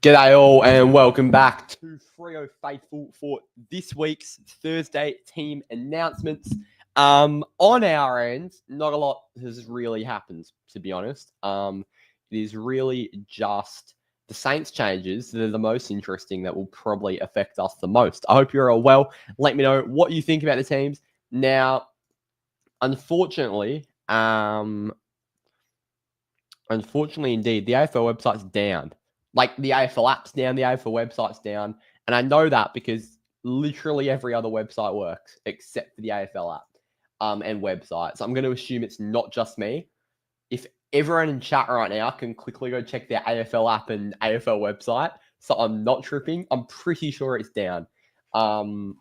G'day all and welcome back to Freo Faithful for this week's Thursday team announcements. On our end, not a lot has really happened, to be honest. It is really just the Saints changes that are the most interesting that will probably affect us the most. I hope you're all well. Let me know what you think about the teams. Now, unfortunately indeed, the AFL website's down. Like, the AFL app's down, the AFL website's down. And I know that because literally every other website works except for the AFL app and website. So I'm going to assume it's not just me. If everyone in chat right now can quickly go check their AFL app and AFL website, so I'm not tripping, I'm pretty sure it's down. So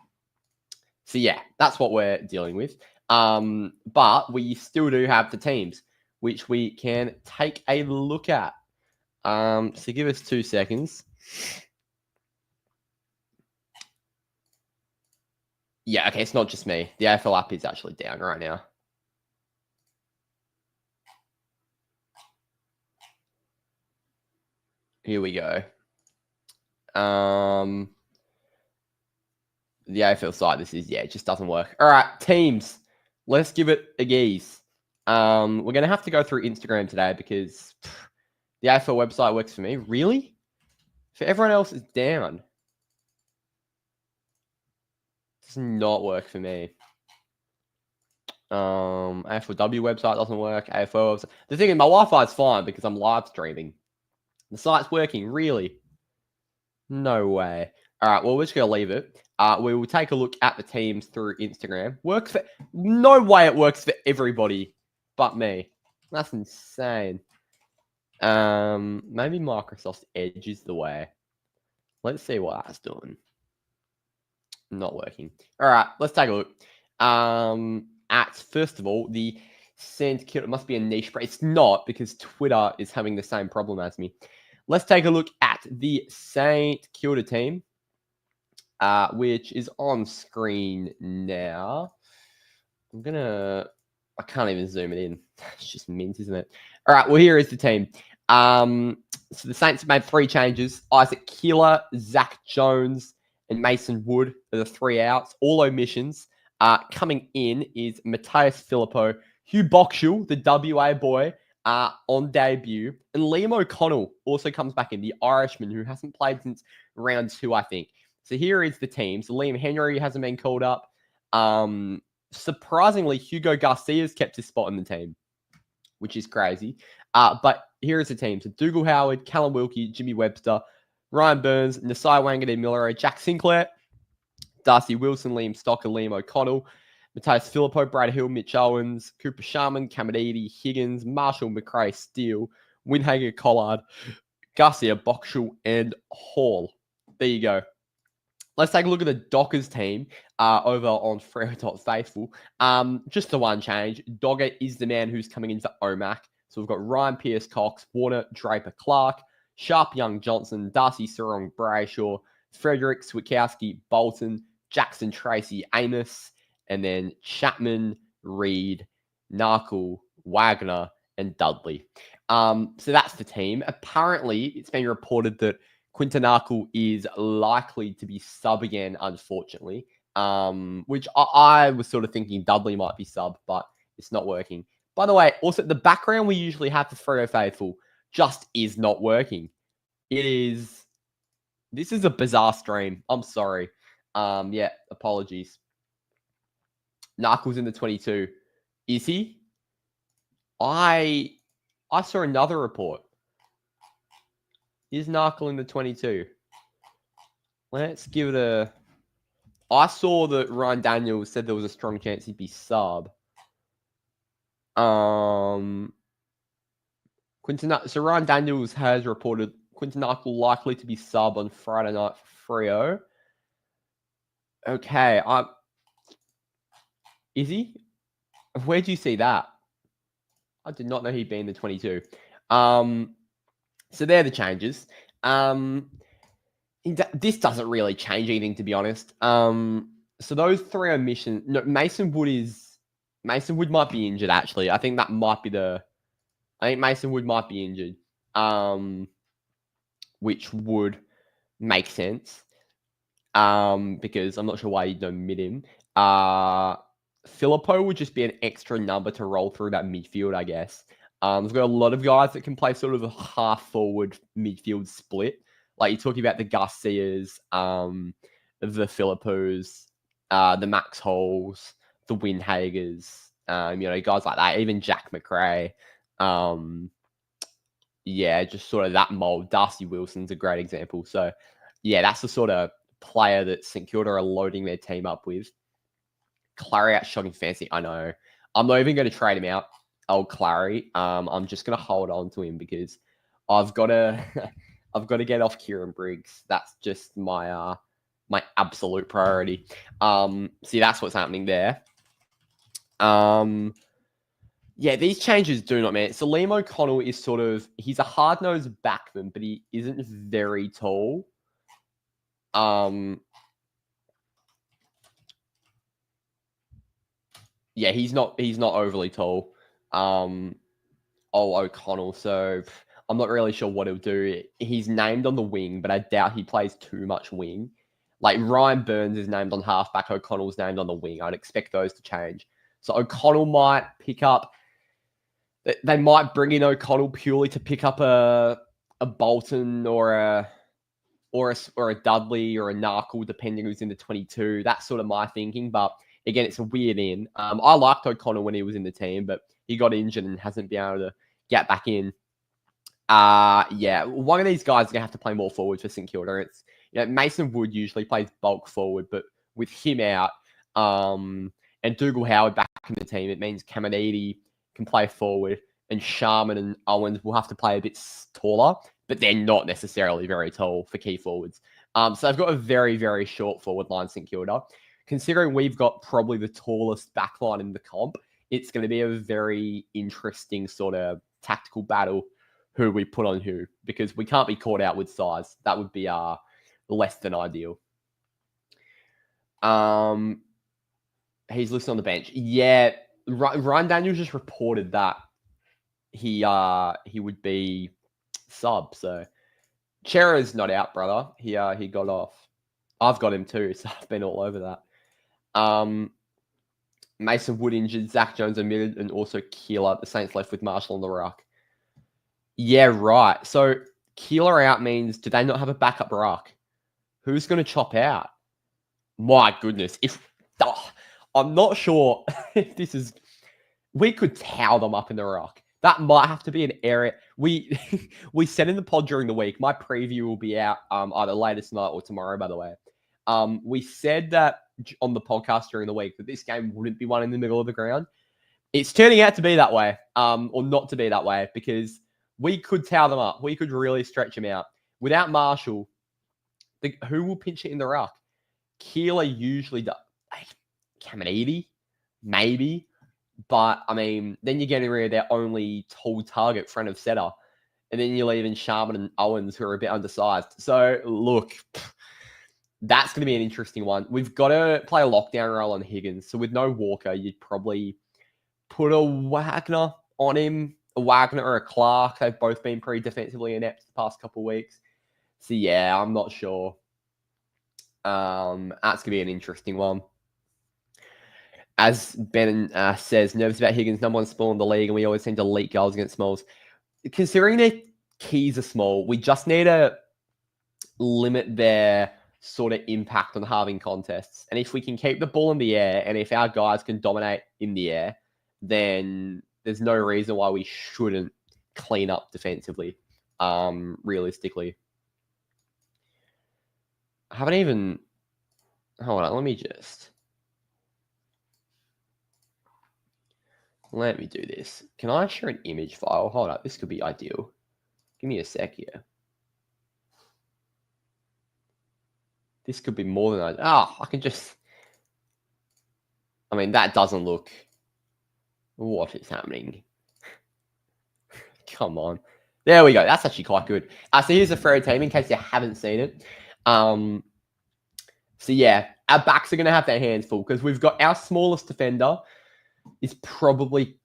yeah, that's what we're dealing with. But we still do have the teams, which we can take a look at. So give us 2 seconds. Yeah, okay, it's not just me. The AFL app is actually down right now. Here we go. The AFL site, it just doesn't work. All right, teams. Let's give it a geese. We're going to have to go through Instagram today because the AFL website works for me. Really? For everyone else, it's down. It does not work for me. AFLW website doesn't work. AFL website. The thing is, my Wi-Fi is fine because I'm live streaming. The site's working. Really? No way. All right, well, we're just going to leave it. We will take a look at the teams through Instagram. No way it works for everybody but me. That's insane. Maybe Microsoft Edge is the way. Let's see what that's doing. Not working. All right, let's take a look. First of all, the St Kilda must be a niche, but it's not because Twitter is having the same problem as me. Let's take a look at the St Kilda team, which is on screen now. I can't even zoom it in. It's just mint, isn't it? All right, well, here is the team. So the Saints have made 3 changes. Isaac Keeler, Zach Jones, and Mason Wood are the 3 outs. All omissions. Coming in is Matthias Filippo, Hugh Boxall, the WA boy, on debut. And Liam O'Connell also comes back in, the Irishman, who hasn't played since round 2, I think. So here is the team. So Liam Henry hasn't been called up. Surprisingly, Hugo Garcia's kept his spot in the team, which is crazy. But here is the team. So Dougal Howard, Callum Wilkie, Jimmy Webster, Ryan Burns, Nasai Wanganeen-Miller, Jack Sinclair, Darcy Wilson, Liam Stocker, Liam O'Connell, Matthias Filippo, Brad Hill, Mitch Owens, Cooper Sharman, Caminiti, Higgins, Marshall, McRae, Steele, Winhager, Collard, Garcia, Boxall, and Hall. There you go. Let's take a look at the Dockers team over on Freo Faithful. Just the one change. Dogger is the man who's coming in for OMAC. So we've got Ryan Pierce Cox, Warner Draper Clark, Sharp Young Johnson, Darcy Sarong Brayshaw, Frederick Swikowski Bolton, Jackson Tracy Amos, and then Chapman, Reed, Narkle, Wagner, and Dudley. So that's the team. Apparently, it's been reported that Quinton Narkle is likely to be sub again, unfortunately, which I was sort of thinking Dudley might be sub, but it's not working. By the way, also, the background we usually have for Freo Faithful just is not working. This is a bizarre stream. I'm sorry. Yeah, apologies. Narkle's in the 22. Is he? I saw another report. Is Narkle in the 22? Let's give it a... I saw that Ryan Daniels said there was a strong chance he'd be sub. So Ryan Daniels has reported Quinton Narkle likely to be sub on Friday night for Freo. Okay, is he? Where do you see that? I did not know he'd be in the 22. So they're the changes. This doesn't really change anything, to be honest. So those 3 omissions. No, Mason Wood might be injured, actually. I think Mason Wood might be injured. which would make sense. Because I'm not sure why you'd omit him. Filippo would just be an extra number to roll through that midfield, I guess. We've got a lot of guys that can play sort of a half-forward midfield split. Like you're talking about the Garcias, the Filippos, the Max Halls, the Windhagers, guys like that. Even Jack McRae. Just sort of that mold. Darcy Wilson's a great example. So, yeah, that's the sort of player that St Kilda are loading their team up with. Clary out shocking fancy. I know. I'm not even going to trade him out. Old Clary. I'm just going to hold on to him because I've got to get off Kieran Briggs. That's just my my absolute priority. See, that's what's happening there. These changes do not matter. So Liam O'Connell is he's a hard-nosed backman, but he isn't very tall. He's not overly tall. O'Connell. So I'm not really sure what he'll do. He's named on the wing, but I doubt he plays too much wing. Like Ryan Burns is named on halfback, O'Connell's named on the wing. I'd expect those to change. So O'Connell might pick up. They might bring in O'Connell purely to pick up a Bolton or a Dudley or a Narkle, depending who's in the 22. That's sort of my thinking. But again, it's a weird in. I liked O'Connell when he was in the team, but he got injured and hasn't been able to get back in. One of these guys is gonna have to play more forward for St Kilda. It's Mason Wood usually plays bulk forward, but with him out, and Dougal Howard back in the team, it means Caminiti can play forward, and Sharman and Owens will have to play a bit taller, but they're not necessarily very tall for key forwards. So they've got a very, very short forward line, St Kilda. Considering we've got probably the tallest back line in the comp, it's going to be a very interesting sort of tactical battle who we put on who, because we can't be caught out with size. That would be less than ideal. He's listed on the bench. Yeah, Ryan Daniels just reported that he would be sub. So Chera's not out, brother. He got off. I've got him too, so I've been all over that. Mason Wood injured, Zach Jones omitted, and also Keeler. The Saints left with Marshall on the ruck. Yeah, right. So Keeler out means, do they not have a backup ruck? Who's going to chop out? My goodness. I'm not sure if this is... We could towel them up in the ruck. That might have to be an area. We said in the pod during the week, my preview will be out either later tonight or tomorrow, by the way. We said that on the podcast during the week that this game wouldn't be one in the middle of the ground. It's turning out to be that way, or not to be that way, because we could towel them up. We could really stretch them out. Without Marshall, who will pinch it in the ruck? Keeler usually does. Caminiti, maybe. But, I mean, then you're getting rid of their only tall target, front of setter. And then you're leaving Sharman and Owens, who are a bit undersized. So, look, that's going to be an interesting one. We've got to play a lockdown role on Higgins. So, with no Walker, you'd probably put a Wagner on him. A Wagner or a Clark. They've both been pretty defensively inept the past couple of weeks. So, yeah, I'm not sure. That's going to be an interesting one. As Ben says, nervous about Higgins, number one small in the league, and we always seem to leak goals against smalls. Considering their keys are small, we just need to limit their sort of impact on halving contests. And if we can keep the ball in the air, and if our guys can dominate in the air, then there's no reason why we shouldn't clean up defensively, realistically. I haven't even... Hold on, let me do this. Can I share an image file? Hold up, this could be ideal. Give me a sec here. This could be more than I can just... I mean, that doesn't look... What is happening? Come on. There we go. That's actually quite good. So here's the Freo team, in case you haven't seen it. So yeah, our backs are going to have their hands full, because we've got our smallest defender is probably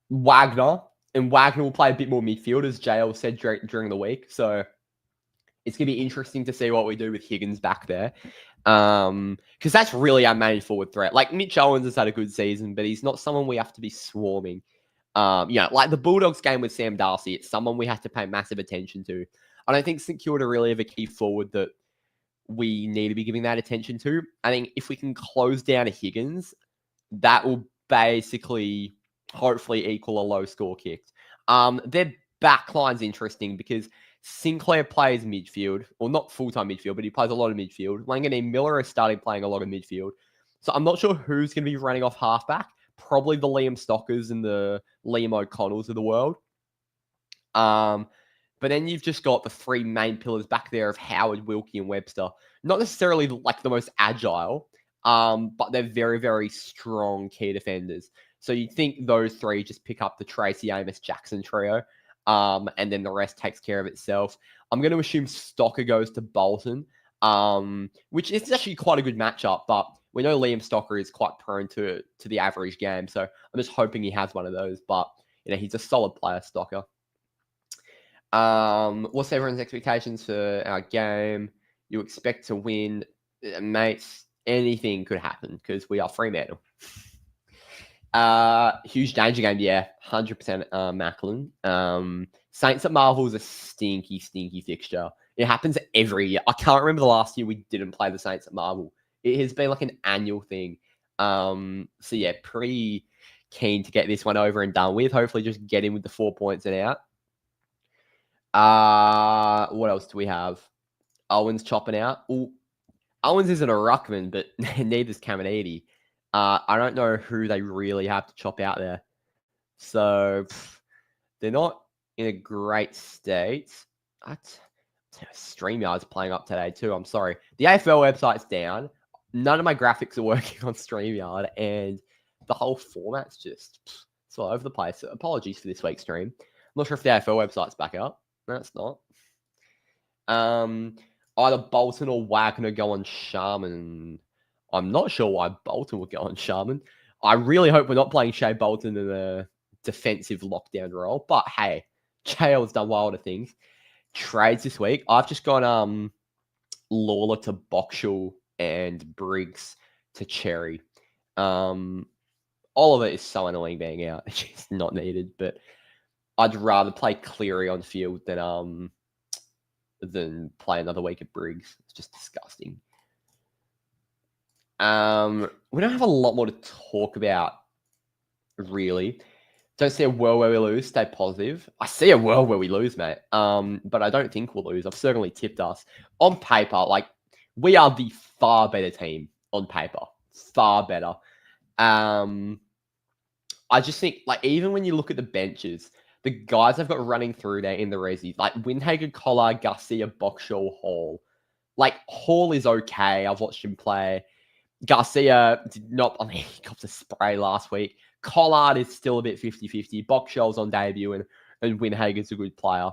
Wagner, And Wagner will play a bit more midfield, as JL said during the week. So it's going to be interesting to see what we do with Higgins back there. Because that's really our main forward threat. Like, Mitch Owens has had a good season, but he's not someone we have to be swarming. Like the Bulldogs game with Sam Darcy, it's someone we have to pay massive attention to. I don't think St Kilda really have a key forward that we need to be giving that attention to. I think if we can close down a Higgins, that will basically hopefully equal a low score kicked. Their backline's interesting because Sinclair plays midfield, or not full-time midfield, but he plays a lot of midfield. Langan and Miller are starting playing a lot of midfield. So I'm not sure who's going to be running off halfback. Probably the Liam Stockers and the Liam O'Connells of the world. But then you've just got the three main pillars back there of Howard, Wilkie, and Webster. Not necessarily like the most agile, but they're very, very strong key defenders. So you'd think those three just pick up the Tracy Amos Jackson trio, and then the rest takes care of itself. I'm going to assume Stocker goes to Bolton, which is actually quite a good matchup, but we know Liam Stocker is quite prone to the average game. So I'm just hoping he has one of those, but he's a solid player, Stocker. What's everyone's expectations for our game? You expect to win, mates? Anything could happen because we are Fremantle. Huge danger game, yeah, 100% Macklin. Saints at Marvel is a stinky fixture. It happens every year. I can't remember the last year we didn't play the Saints at Marvel. It has been like an annual thing. So yeah, pretty keen to get this one over and done with. Hopefully just get in with the 4 points and out. What else do we have? Owens chopping out. Ooh, Owens isn't a ruckman, but neither's Caminiti. I don't know who they really have to chop out there. So they're not in a great state. StreamYard's playing up today too. I'm sorry. The AFL website's down. None of my graphics are working on StreamYard, and the whole format's just it's all over the place. So apologies for this week's stream. I'm not sure if the AFL website's back up. No, it's not. Either Bolton or Wagner go on Sharman. I'm not sure why Bolton would go on Sharman. I really hope we're not playing Shea Bolton in a defensive lockdown role. But hey, JL's done wilder things. Trades this week. I've just gone Lawler to Boxall and Briggs to Cherry. All of it is so annoying being out. It's just not needed. But I'd rather play Cleary on field than play another week at Briggs. It's just disgusting. We don't have a lot more to talk about, really. Don't see a world where we lose. Stay positive. I see a world where we lose, mate. But I don't think we'll lose. I've certainly tipped us. On paper, like, we are the far better team on paper. Far better. I just think, like, even when you look at the benches, the guys I've got running through there in the resi, like Windhager, Collard, Garcia, Boxall, Hall. Like, Hall is okay. I've watched him play. Garcia did not, he got a spray last week. Collard is still a bit 50-50. Boxall's on debut and Windhager's a good player.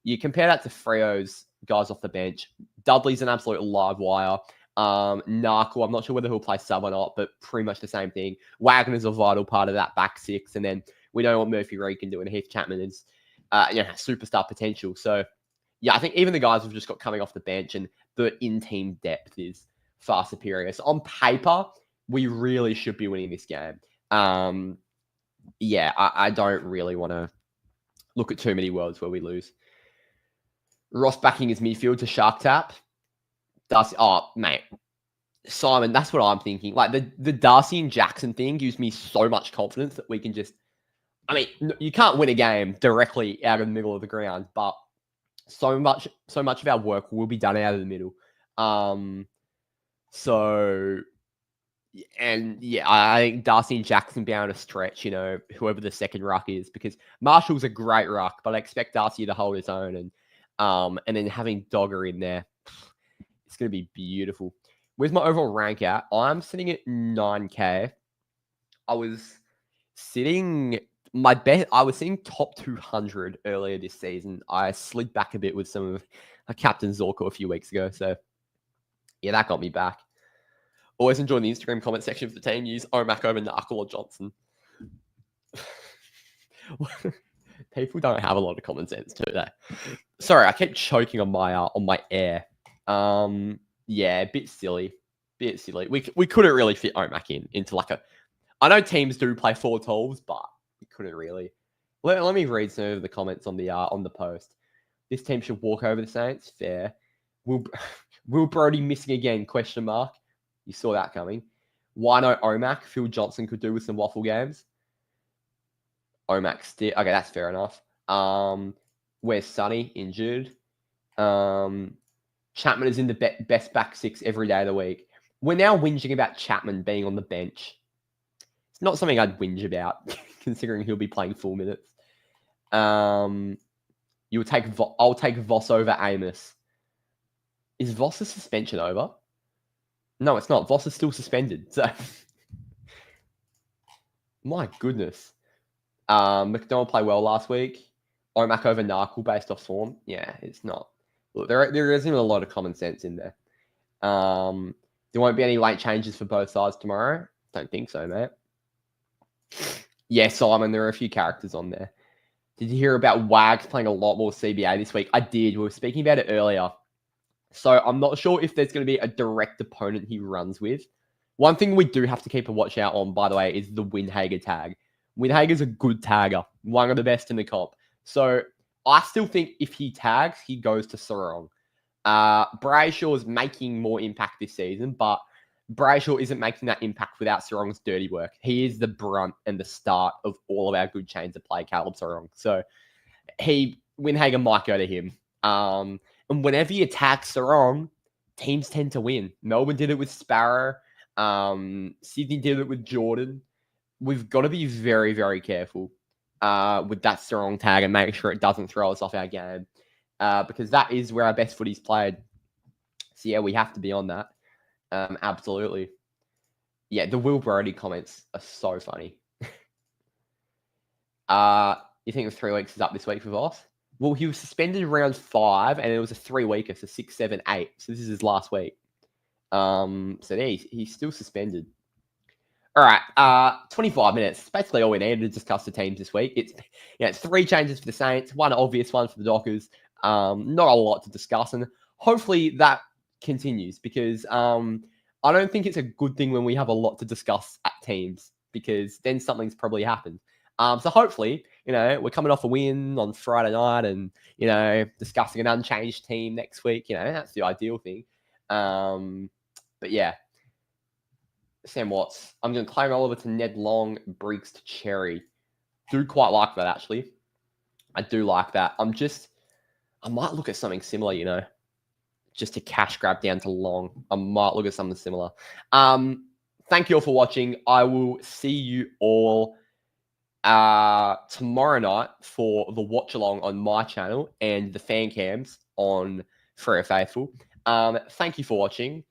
You compare that to Freo's guys off the bench. Dudley's an absolute live wire. Narkle, I'm not sure whether he'll play sub or not, but pretty much the same thing. Wagner's a vital part of that back six. And then we know what Murphy Reid can do, and Heath Chapman is superstar potential. So, yeah, I think even the guys we've just got coming off the bench and the in-team depth is far superior. So on paper, we really should be winning this game. I don't really want to look at too many worlds where we lose. Ross backing his midfield to Shark Tap. Darcy, mate. Simon, that's what I'm thinking. Like, the Darcy and Jackson thing gives me so much confidence that we can just... I mean, you can't win a game directly out of the middle of the ground, but so much of our work will be done out of the middle. I think Darcy and Jackson be able to stretch, whoever the second ruck is, because Marshall's a great ruck, but I expect Darcy to hold his own, and then having Dogger in there, it's going to be beautiful. Where's my overall rank at? I'm sitting at 9K. I was sitting top 200 earlier this season. I slid back a bit with some of Captain Zorko a few weeks ago. So, yeah, that got me back. Always enjoy the Instagram comment section for the team. Use Omac over Narkle or Johnson. People don't have a lot of common sense, do they? Sorry, I keep choking on my air. Yeah, a bit silly. We couldn't really fit Omac into like a. I know teams do play 4-12s, but we couldn't really. Let me read some of the comments on the post. This team should walk over the Saints. Fair. Will Brody missing again? Question mark. You saw that coming. Why no Omac? Phil Johnson could do with some waffle games. Omac still. Okay, that's fair enough. Where's Sonny? Injured. Chapman is in the best back six every day of the week. We're now whinging about Chapman being on the bench. It's not something I'd whinge about, considering he'll be playing full minutes. You'll take. I'll take Voss over Amos. Is Voss's suspension over? No, it's not. Voss is still suspended. So, my goodness. McDonald played well last week. Omac over Narkle based off form. Yeah, it's not. Look, there isn't a lot of common sense in there. There won't be any late changes for both sides tomorrow. Don't think so, mate. Yeah, Simon, there are a few characters on there. Did you hear about Wags playing a lot more CBA this week? I did. We were speaking about it earlier. So I'm not sure if there's going to be a direct opponent he runs with. One thing we do have to keep a watch out on, by the way, is the Windhager tag. Windhager's a good tagger, one of the best in the comp. So I still think if he tags, he goes to Sarong. Brayshaw's making more impact this season, but Brayshaw isn't making that impact without Sarong's dirty work. He is the brunt and the start of all of our good chains of play, Caleb Sarong. So Windhager might go to him. And whenever you attack Sarong, teams tend to win. Melbourne did it with Sparrow. Sydney did it with Jordan. We've got to be very, very careful with that Sarong tag and make sure it doesn't throw us off our game because that is where our best footy's played. So, yeah, we have to be on that. Absolutely. Yeah, the Will Brody comments are so funny. You think the 3 weeks is up this week for Voss? Well, he was suspended in round 5, and it was a 3-weeker, so 6, 7, 8. So this is his last week. So yeah, he's still suspended. All right, 25 minutes. It's basically all we needed to discuss the teams this week. It's 3 changes for the Saints, one obvious one for the Dockers. Not a lot to discuss, and hopefully that continues because I don't think it's a good thing when we have a lot to discuss at teams because then something's probably happened. So hopefully, we're coming off a win on Friday night and, discussing an unchanged team next week. That's the ideal thing. But yeah, Sam Watts. I'm going to claim Oliver to Ned Long, Briggs to Cherry. Do quite like that, actually. I do like that. I might look at something similar, just a cash grab down to Long. I might look at something similar. Thank you all for watching. I will see you all tomorrow night for the watch along on my channel and the fan cams on Freo Faithful. Thank you for watching.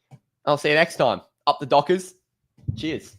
I'll see you next time. Up the Dockers. Cheers.